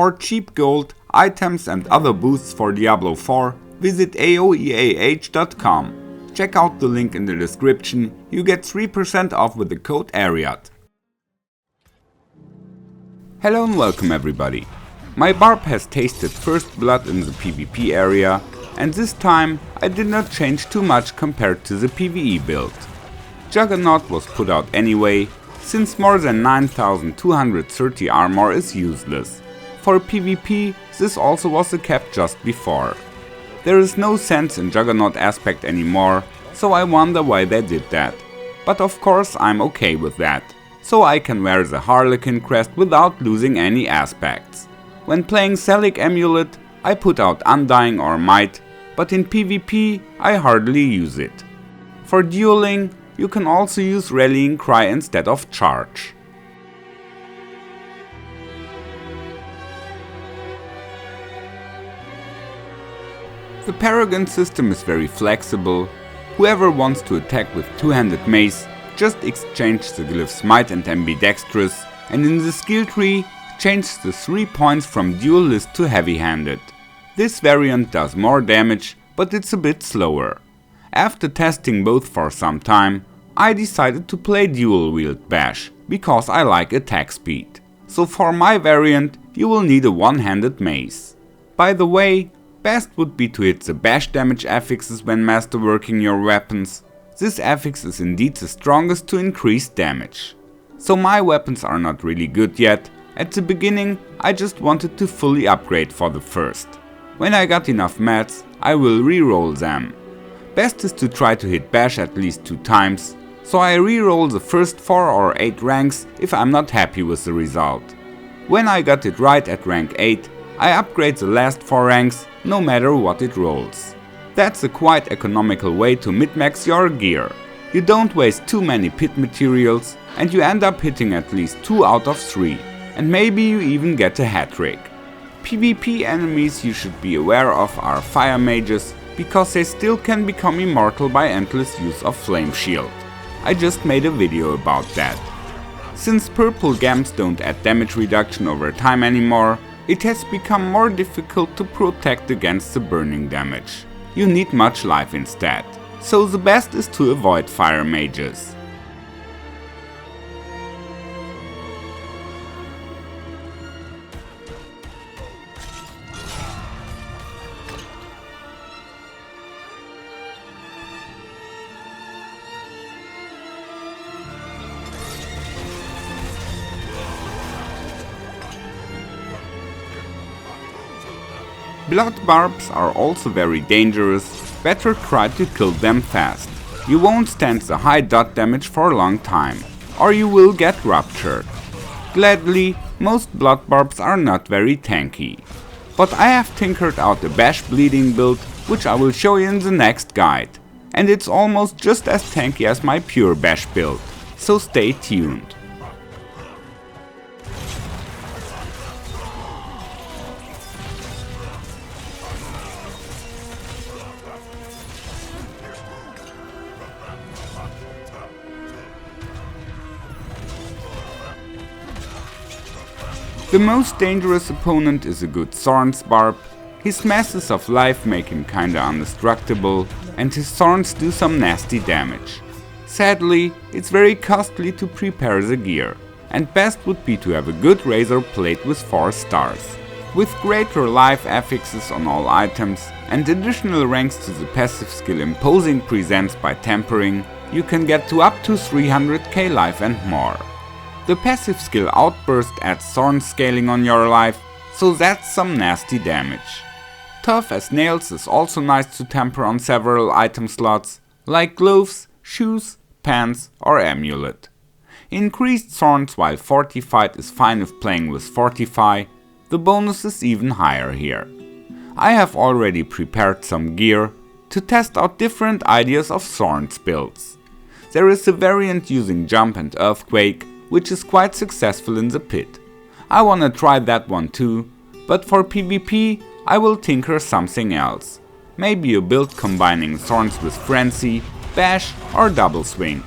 For cheap gold, items and other boosts for Diablo 4, visit aoeah.com. Check out the link in the description, you get 3% off with the code ARIAT. Hello and welcome everybody. My Barb has tasted first blood in the PvP area, and this time I did not change too much compared to the PvE build. Juggernaut was put out anyway, since more than 9230 armor is useless. For PvP, this also was the cap just before. There is no sense in Juggernaut aspect anymore, so I wonder why they did that. But of course I'm okay with that, so I can wear the Harlequin crest without losing any aspects. When playing Selic Amulet, I put out Undying or Might, but in PvP I hardly use it. For dueling, you can also use Rallying Cry instead of Charge. The Paragon system is very flexible. Whoever wants to attack with two-handed mace, just exchange the glyphs Might and Ambidextrous, and in the skill tree, change the 3 points from Duelist to Heavy-handed. This variant does more damage, but it's a bit slower. After testing both for some time, I decided to play Dual Wield Bash, because I like attack speed. So for my variant, you will need a one-handed mace. By the way, best would be to hit the bash damage affixes when masterworking your weapons. This affix is indeed the strongest to increase damage. So my weapons are not really good yet. At the beginning I just wanted to fully upgrade for the first. When I got enough mats, I will reroll them. Best is to try to hit bash at least 2 times, so I reroll the first 4 or 8 ranks if I'm not happy with the result. When I got it right at rank 8, I upgrade the last 4 ranks no matter what it rolls. That's a quite economical way to min-max your gear. You don't waste too many pit materials and you end up hitting at least 2 out of 3, and maybe you even get a hat-trick. PvP enemies you should be aware of are fire mages, because they still can become immortal by endless use of flame shield. I just made a video about that. Since purple gems don't add damage reduction over time anymore, it has become more difficult to protect against the burning damage. You need much life instead, so the best is to avoid fire mages. Blood barbs are also very dangerous, better try to kill them fast. You won't stand the high dot damage for a long time, or you will get ruptured. Gladly, most blood barbs are not very tanky. But I have tinkered out a bash bleeding build, which I will show you in the next guide. And it's almost just as tanky as my pure bash build, so stay tuned. The most dangerous opponent is a good Thorns Barb. His masses of life make him kinda indestructible, and his thorns do some nasty damage. Sadly, it's very costly to prepare the gear, and best would be to have a good razor plate with 4 stars. With greater life affixes on all items and additional ranks to the passive skill Imposing Presence by Tampering, you can get to up to 300k life and more. The passive skill Outburst adds thorn scaling on your life, so that's some nasty damage. Tough as Nails is also nice to temper on several item slots, like gloves, shoes, pants or amulet. Increased thorns while fortified is fine if playing with Fortify, the bonus is even higher here. I have already prepared some gear to test out different ideas of thorns builds. There is a variant using Jump and Earthquake, which is quite successful in the pit. I wanna try that one too, but for PvP I will tinker something else. Maybe a build combining Thorns with Frenzy, Bash or Double Swing.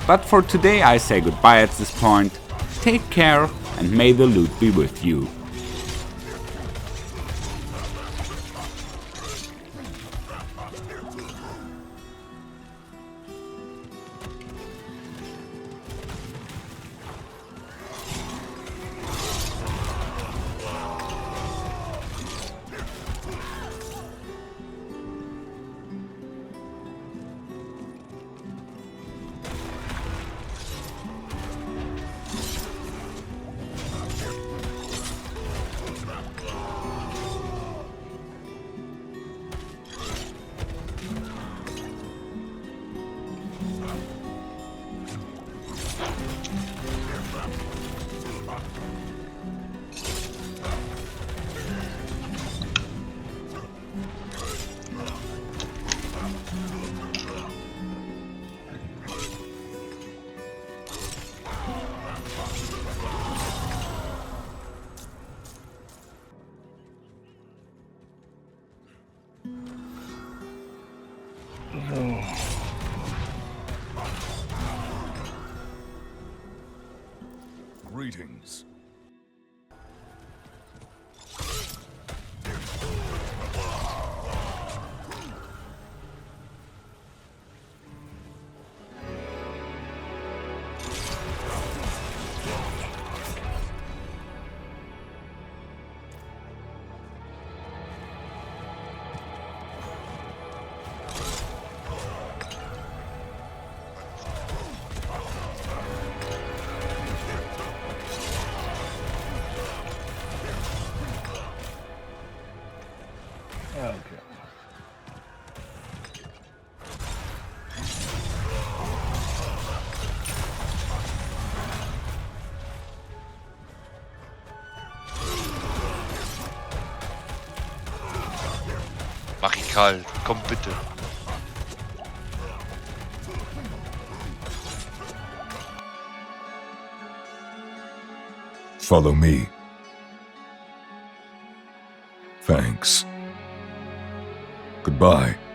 But for today I say goodbye at this point. Take care and may the loot be with you. Greetings. Okay. Mach ich kalt, komm bitte. Follow me. Thanks. Goodbye.